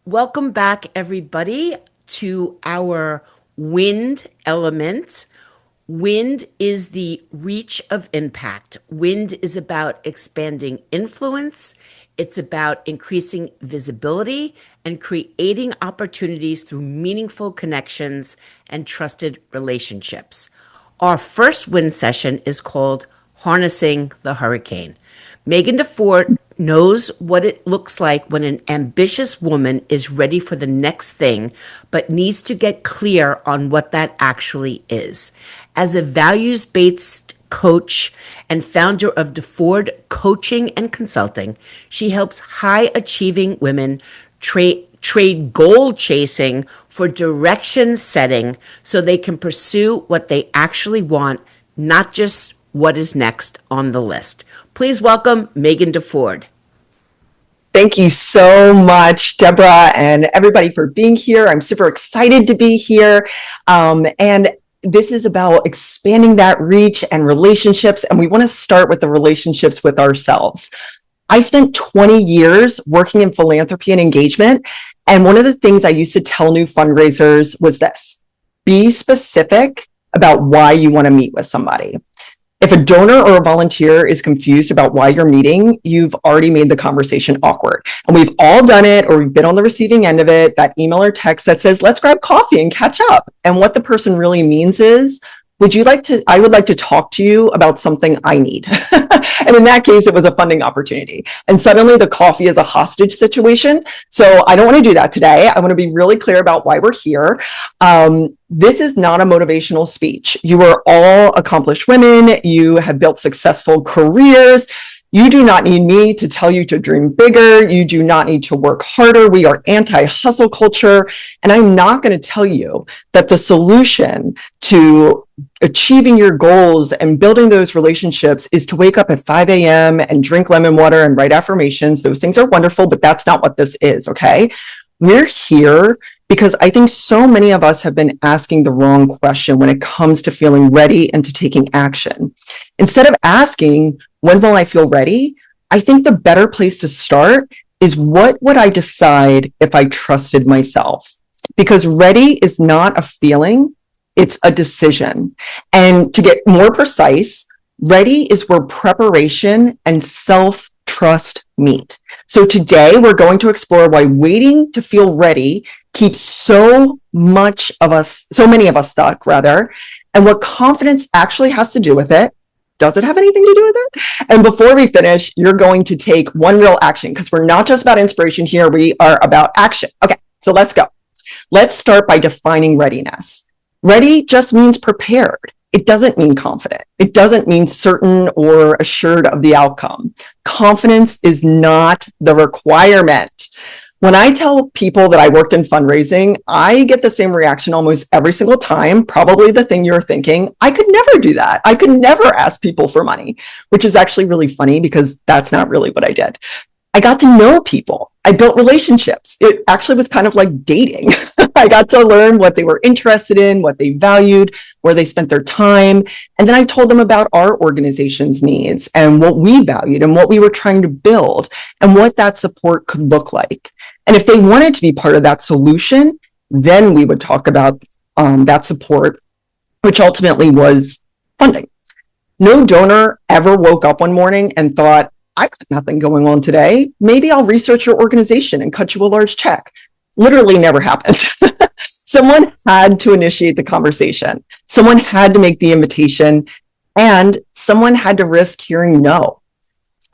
Welcome back, everybody, to our wind element. Wind is the reach of impact. Wind is about expanding influence. It's about increasing visibility and creating opportunities through meaningful connections and trusted relationships. Our first wind session is called Harnessing the Hurricane. Meghan DeFord knows what it looks like when an ambitious woman is ready for the next thing, but needs to get clear on what that actually is. As a values-based coach and founder of DeFord Coaching and Consulting, she helps high-achieving women trade goal chasing for direction setting so they can pursue what they actually want, not just what is next on the list. Please welcome Meghan DeFord. Thank you so much, Deborah, and everybody for being here. I'm super excited to be here. And this is about expanding that reach and relationships. And we want to start with the relationships with ourselves. I spent 20 years working in philanthropy and engagement. And one of the things I used to tell new fundraisers was this: be specific about why you want to meet with somebody. If a donor or a volunteer is confused about why you're meeting, you've already made the conversation awkward. And we've all done it, or we've been on the receiving end of it, that email or text that says, let's grab coffee and catch up. And what the person really means is, I would like to talk to you about something I need. And in that case, it was a funding opportunity. And suddenly the coffee is a hostage situation. So I don't want to do that today. I want to be really clear about why we're here. This is not a motivational speech. You are all accomplished women. You have built successful careers. You do not need me to tell you to dream bigger. You do not need to work harder. We are anti-hustle culture. And I'm not going to tell you that the solution to achieving your goals and building those relationships is to wake up at 5 a.m. and drink lemon water and write affirmations. Those things are wonderful, but that's not what this is, okay? We're here because I think so many of us have been asking the wrong question when it comes to feeling ready and to taking action. Instead of asking, when will I feel ready? I think the better place to start is, what would I decide if I trusted myself? Because ready is not a feeling, it's a decision. And to get more precise, ready is where preparation and self-trust meet. So today we're going to explore why waiting to feel ready keeps so many of us stuck, and what confidence actually has to do with it. Does it have anything to do with it? And before we finish, you're going to take one real action, because we're not just about inspiration here, we are about action. Okay, so let's go. Let's start by defining readiness. Ready just means prepared. It doesn't mean confident. It doesn't mean certain or assured of the outcome. Confidence is not the requirement. When I tell people that I worked in fundraising, I get the same reaction almost every single time. Probably the thing you're thinking, I could never do that. I could never ask people for money, which is actually really funny because that's not really what I did. I got to know people. I built relationships. It actually was kind of like dating. I got to learn what they were interested in, what they valued, where they spent their time. And then I told them about our organization's needs and what we valued and what we were trying to build and what that support could look like. And if they wanted to be part of that solution, then we would talk about that support, which ultimately was funding. No donor ever woke up one morning and thought, I've got nothing going on today. Maybe I'll research your organization and cut you a large check. Literally never happened. Someone had to initiate the conversation. Someone had to make the invitation, and someone had to risk hearing no.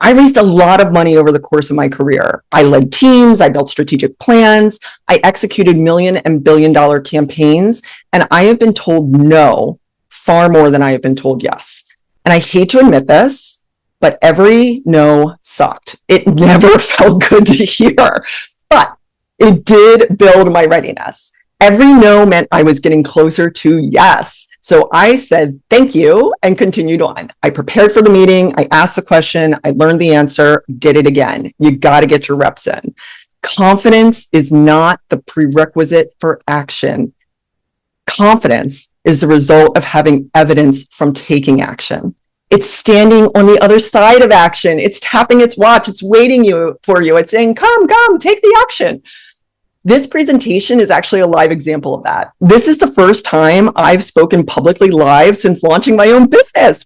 I raised a lot of money over the course of my career. I led teams, I built strategic plans, I executed million and billion-dollar campaigns, and I have been told no far more than I have been told yes. And I hate to admit this, but every no sucked. It never felt good to hear, but it did build my readiness. Every no meant I was getting closer to yes. So I said, thank you, and continued on. I prepared for the meeting. I asked the question. I learned the answer, did it again. You got to get your reps in. Confidence is not the prerequisite for action. Confidence is the result of having evidence from taking action. It's standing on the other side of action. It's tapping its watch. It's waiting for you. It's saying, come, take the action. This presentation is actually a live example of that. This is the first time I've spoken publicly live since launching my own business.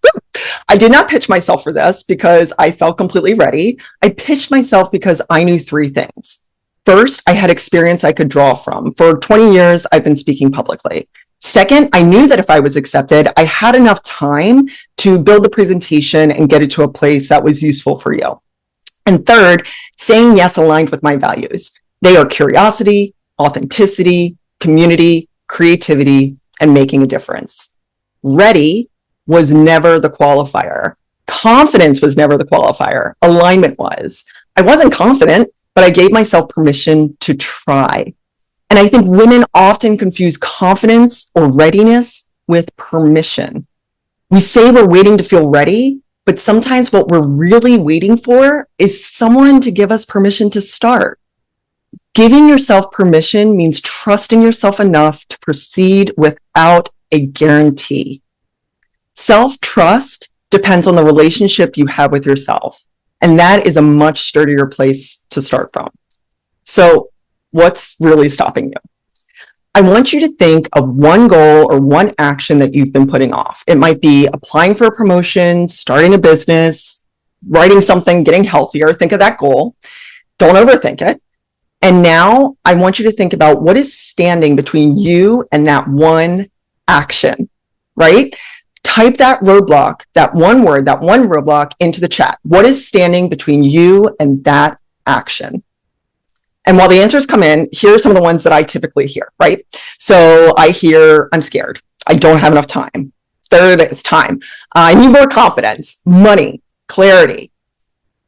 I did not pitch myself for this because I felt completely ready. I pitched myself because I knew three things. First, I had experience I could draw from. For 20 years, I've been speaking publicly. Second, I knew that if I was accepted, I had enough time to build the presentation and get it to a place that was useful for you. And third, saying yes aligned with my values. They are curiosity, authenticity, community, creativity, and making a difference. Ready was never the qualifier. Confidence was never the qualifier. Alignment was. I wasn't confident, but I gave myself permission to try. And I think women often confuse confidence or readiness with permission. We say we're waiting to feel ready, but sometimes what we're really waiting for is someone to give us permission to start. Giving yourself permission means trusting yourself enough to proceed without a guarantee. Self-trust depends on the relationship you have with yourself, and that is a much sturdier place to start from. So, what's really stopping you? I want you to think of one goal or one action that you've been putting off. It might be applying for a promotion, starting a business, writing something, getting healthier. Think of that goal. Don't overthink it. And now I want you to think about what is standing between you and that one action, right? Type that roadblock, that one word, that one roadblock into the chat. What is standing between you and that action? And while the answers come in, here are some of the ones that I typically hear, right? So I hear, I'm scared. I don't have enough time. There it is, time. I need more confidence, money, clarity.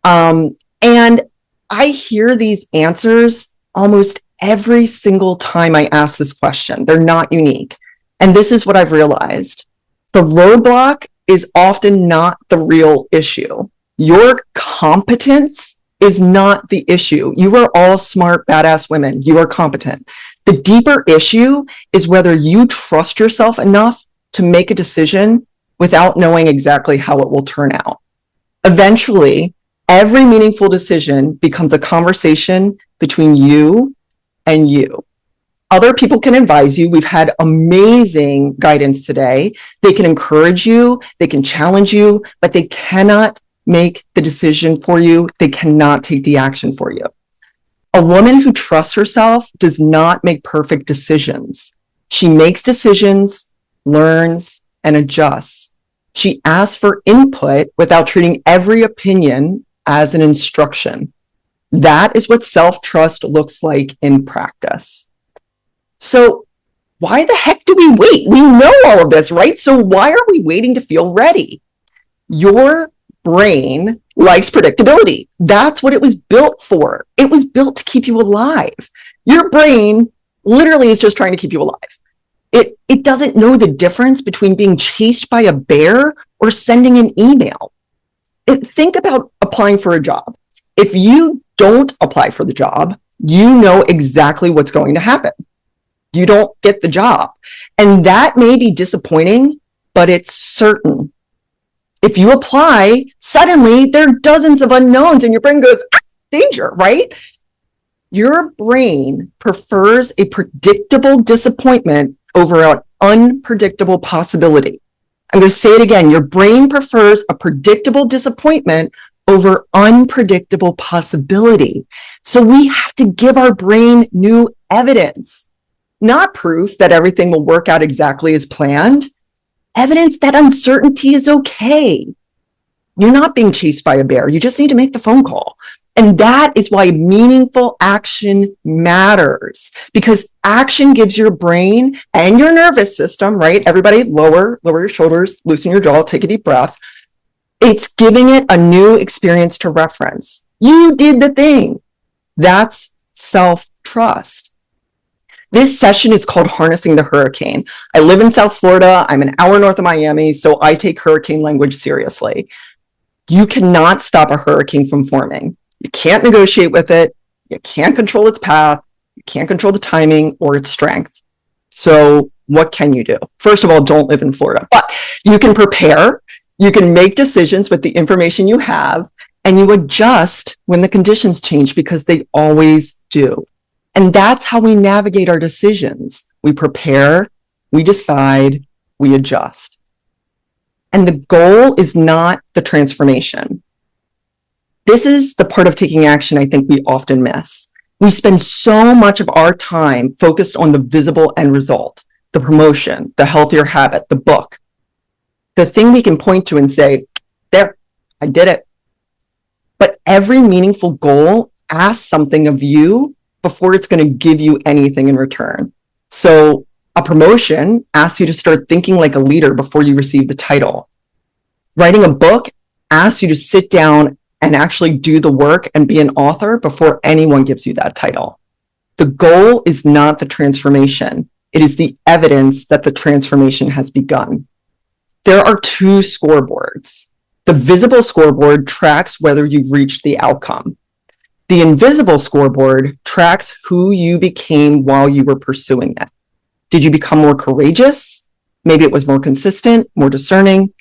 And I hear these answers almost every single time I ask this question. They're not unique. And this is what I've realized. The roadblock is often not the real issue. Your competence is not the issue. You are all smart, badass women. You are competent. The deeper issue is whether you trust yourself enough to make a decision without knowing exactly how it will turn out. Eventually, every meaningful decision becomes a conversation between you and you. Other people can advise you. We've had amazing guidance today. They can encourage you, they can challenge you, but they cannot make the decision for you. They cannot take the action for you. A woman who trusts herself does not make perfect decisions. She makes decisions, learns, and adjusts. She asks for input without treating every opinion as an instruction. That is what self-trust looks like in practice. So why the heck do we wait? We know all of this, right? So why are we waiting to feel ready? Your brain likes predictability. That's what it was built for. It was built to keep you alive. Your brain literally is just trying to keep you alive. It doesn't know the difference between being chased by a bear or sending an email. Think about applying for a job. If you don't apply for the job, you know exactly what's going to happen. You don't get the job. And that may be disappointing, but it's certain. If you apply, suddenly there are dozens of unknowns and your brain goes, danger, right? Your brain prefers a predictable disappointment over an unpredictable possibility. I'm going to say it again. Your brain prefers a predictable disappointment over unpredictable possibility. So we have to give our brain new evidence, not proof that everything will work out exactly as planned. Evidence that uncertainty is okay. You're not being chased by a bear. You just need to make the phone call. And that is why meaningful action matters, because action gives your brain and your nervous system, right? Everybody lower your shoulders, loosen your jaw, take a deep breath. It's giving it a new experience to reference. You did the thing. That's self-trust. This session is called Harnessing the Hurricane. I live in South Florida. I'm an hour north of Miami, so I take hurricane language seriously. You cannot stop a hurricane from forming. You can't negotiate with it. You can't control its path. You can't control the timing or its strength. So what can you do? First of all, don't live in Florida, but you can prepare. You can make decisions with the information you have, and you adjust when the conditions change, because they always do. And that's how we navigate our decisions. We prepare, we decide, we adjust. And the goal is not the transformation. This is the part of taking action I think we often miss. We spend so much of our time focused on the visible end result, the promotion, the healthier habit, the book, the thing we can point to and say, there, I did it. But every meaningful goal asks something of you before it's going to give you anything in return. So a promotion asks you to start thinking like a leader before you receive the title. Writing a book asks you to sit down and actually do the work and be an author before anyone gives you that title. The goal is not the transformation. It is the evidence that the transformation has begun. There are two scoreboards. The visible scoreboard tracks whether you've reached the outcome. The invisible scoreboard tracks who you became while you were pursuing it. Did you become more courageous? Maybe it was more consistent, more discerning.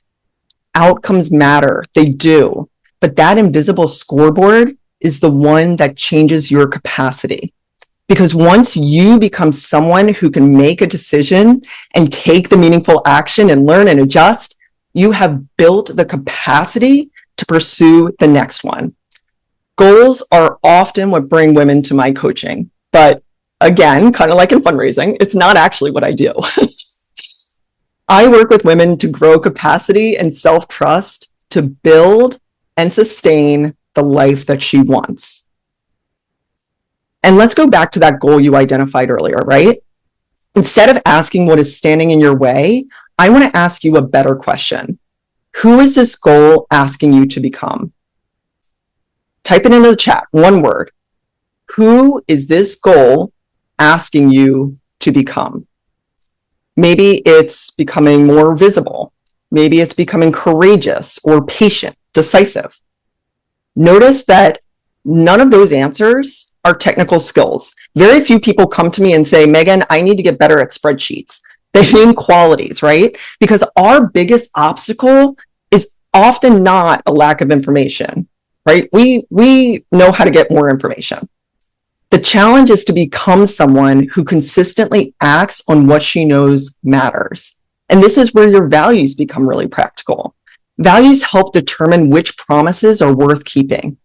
Outcomes matter. They do. But that invisible scoreboard is the one that changes your capacity. Because once you become someone who can make a decision and take the meaningful action and learn and adjust, you have built the capacity to pursue the next one. Goals are often what bring women to my coaching. But again, kind of like in fundraising, it's not actually what I do. I work with women to grow capacity and self-trust to build and sustain the life that she wants. And let's go back to that goal you identified earlier, right? Instead of asking what is standing in your way, I want to ask you a better question. Who is this goal asking you to become? Type it into the chat, one word. Who is this goal asking you to become? Maybe it's becoming more visible. Maybe it's becoming courageous or patient, decisive. Notice that none of those answers are technical skills. Very few people come to me and say, Megan, I need to get better at spreadsheets. They mean qualities, right? Because our biggest obstacle is often not a lack of information, right? We know how to get more information. The challenge is to become someone who consistently acts on what she knows matters. And this is where your values become really practical. Values help determine which promises are worth keeping.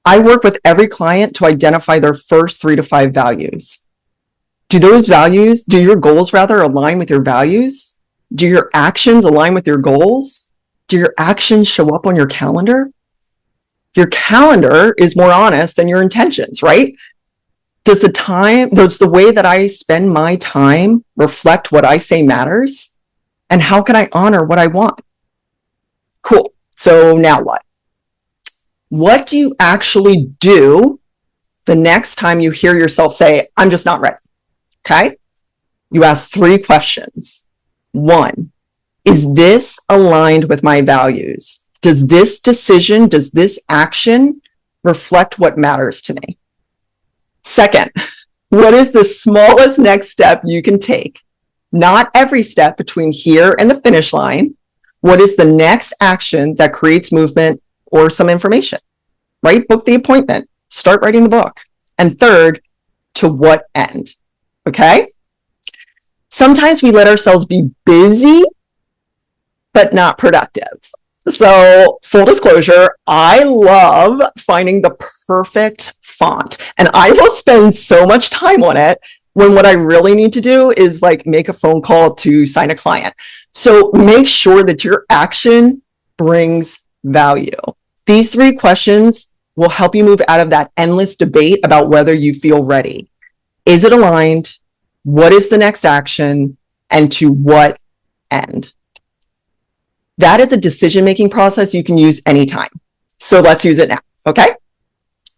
I work with every client to identify their first 3 to 5 values. Do your goals align with your values? Do your actions align with your goals? Do your actions show up on your calendar? Your calendar is more honest than your intentions, right? Does the way that I spend my time reflect what I say matters? And how can I honor what I want? Cool. So now what? What do you actually do the next time you hear yourself say, I'm just not ready? Okay. You ask 3 questions. 1, is this aligned with my values? Does this decision, does this action reflect what matters to me? 2nd, what is the smallest next step you can take? Not every step between here and the finish line. What is the next action that creates movement or some information, right? Book the appointment, start writing the book. And 3rd, to what end? Okay. Sometimes we let ourselves be busy, but not productive. So full disclosure, I love finding the perfect font, and I will spend so much time on it when what I really need to do is like make a phone call to sign a client. So make sure that your action brings value. These 3 questions will help you move out of that endless debate about whether you feel ready. Is it aligned? What is the next action? And to what end? That is a decision-making process you can use anytime. So let's use it now, okay?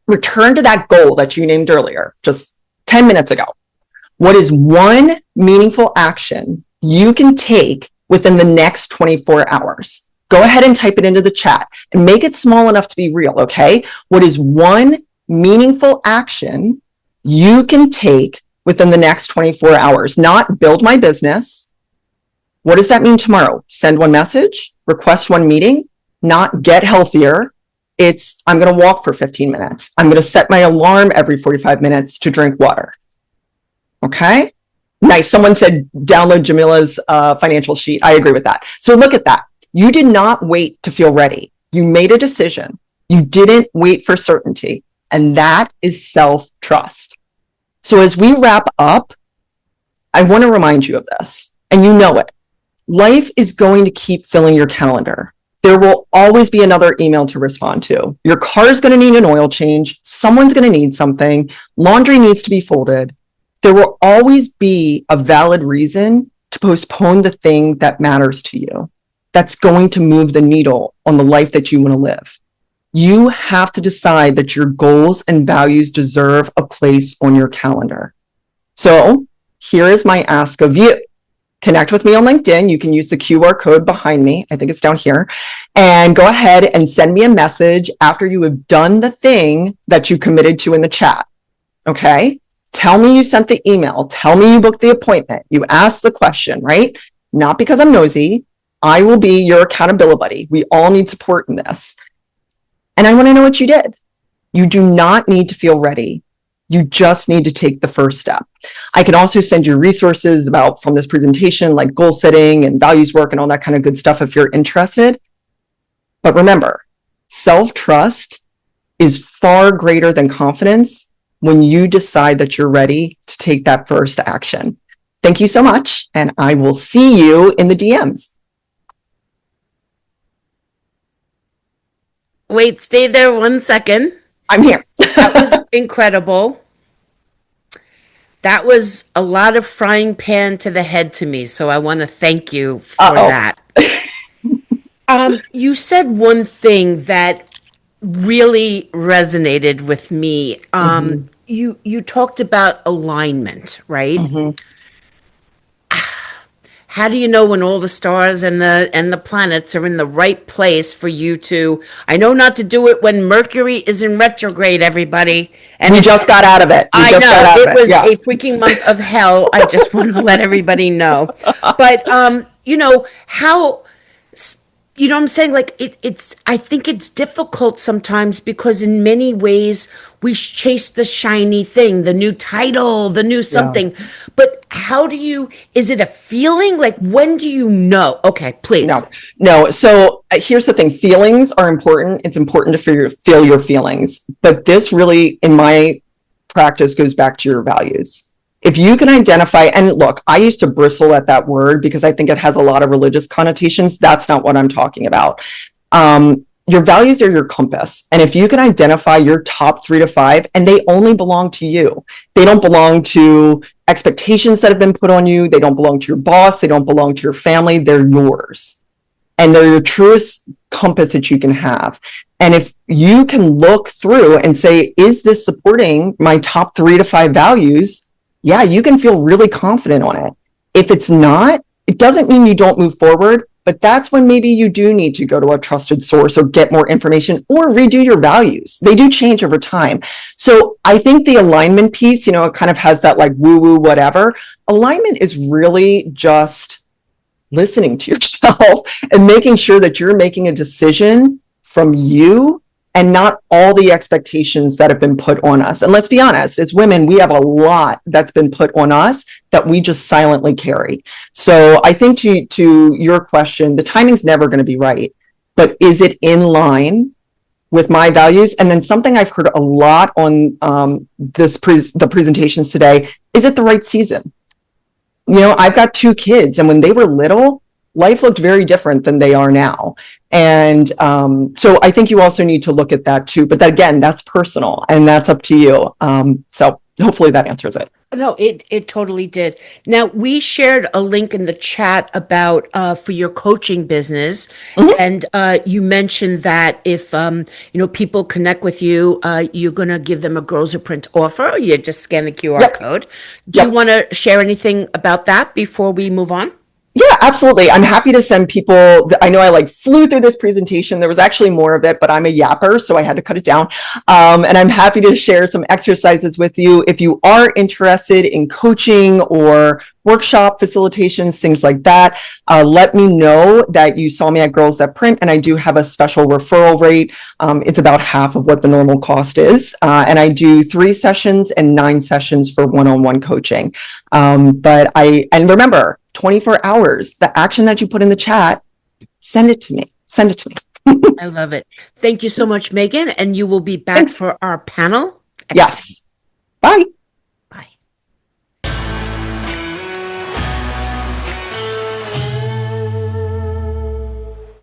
Return to that goal that you named earlier, just 10 minutes ago. What is one meaningful action you can take within the next 24 hours? Go ahead and type it into the chat and make it small enough to be real, okay? What is one meaningful action you can take within the next 24 hours? Not build my business. What does that mean tomorrow? Send one message, request one meeting, not get healthier, I'm going to walk for 15 minutes. I'm going to set my alarm every 45 minutes to drink water. Okay. Nice. Someone said download Jamila's financial sheet. I agree with that. So look at that. You did not wait to feel ready. You made a decision. You didn't wait for certainty. And that is self-trust. So as we wrap up, I want to remind you of this, and you know it. Life is going to keep filling your calendar. There will always be another email to respond to. Your car is going to need an oil change. Someone's going to need something. Laundry needs to be folded. There will always be a valid reason to postpone the thing that matters to you, that's going to move the needle on the life that you want to live. You have to decide that your goals and values deserve a place on your calendar. So here is my ask of you. Connect with me on LinkedIn. You can use the QR code behind me. I think it's down here. And go ahead and send me a message after you have done the thing that you committed to in the chat. Okay? Tell me you sent the email. Tell me you booked the appointment. You asked the question, right? Not because I'm nosy. I will be your accountability buddy. We all need support in this. And I want to know what you did. You do not need to feel ready. You just need to take the first step. I can also send you resources from this presentation, like goal setting and values work and all that kind of good stuff if you're interested. But remember, self-trust is far greater than confidence when you decide that you're ready to take that first action. Thank you so much, and I will see you in the DMs. Wait, stay there 1 second. I'm here. That was incredible. That was a lot of frying pan to the head to me, so I want to thank you for that. You said one thing that really resonated with me. You talked about alignment, right? How do you know when all the stars and the planets are in the right place for you to? I know not to do it when Mercury is in retrograde, everybody. And we just got out of it. I know it was a freaking month of hell. I just want to let everybody know. But how? You know what I'm saying? Like it's, I think it's difficult sometimes because in many ways we chase the shiny thing, the new title, the new something. Yeah. But is it a feeling? Like, when do you know? Okay, please. No. So here's the thing. Feelings are important. It's important to feel your feelings. But this really, in my practice, goes back to your values. If you can identify, and look, I used to bristle at that word because I think it has a lot of religious connotations. That's not what I'm talking about. Your values are your compass. And if you can identify your top 3 to 5, and they only belong to you, they don't belong to expectations that have been put on you. They don't belong to your boss. They don't belong to your family. They're yours. And they're your truest compass that you can have. And if you can look through and say, is this supporting my top 3 to 5 values? Yeah, you can feel really confident on it. If it's not, it doesn't mean you don't move forward, but that's when maybe you do need to go to a trusted source or get more information or redo your values. They do change over time. So I think the alignment piece, it kind of has that like woo-woo whatever. Alignment is really just listening to yourself and making sure that you're making a decision from you and not all the expectations that have been put on us. And let's be honest, as women, we have a lot that's been put on us that we just silently carry. So I think to your question, the timing's never going to be right, but is it in line with my values? And then something I've heard a lot on the presentations today, is it the right season? I've got 2 kids, and when they were little, life looked very different than they are now. And so I think you also need to look at that too. But again, that's personal and that's up to you. So hopefully that answers it. No, it totally did. Now, we shared a link in the chat about for your coaching business. And you mentioned that if, people connect with you, you're going to give them a Grows a Print offer. Or you just scan the QR code. Do you want to share anything about that before we move on? Yeah, absolutely. I'm happy to send people. I know I flew through this presentation. There was actually more of it, but I'm a yapper, so I had to cut it down. And I'm happy to share some exercises with you. If you are interested in coaching or workshop facilitations, things like that, let me know that you saw me at Girls That Print, and I do have a special referral rate. It's about half of what the normal cost is. And I do 3 sessions and 9 sessions for one-on-one coaching. And remember, 24 hours, the action that you put in the chat, send it to me. Send it to me. I love it. Thank you so much, Meghan. And you will be back Thanks. for our panel. Yes. Bye.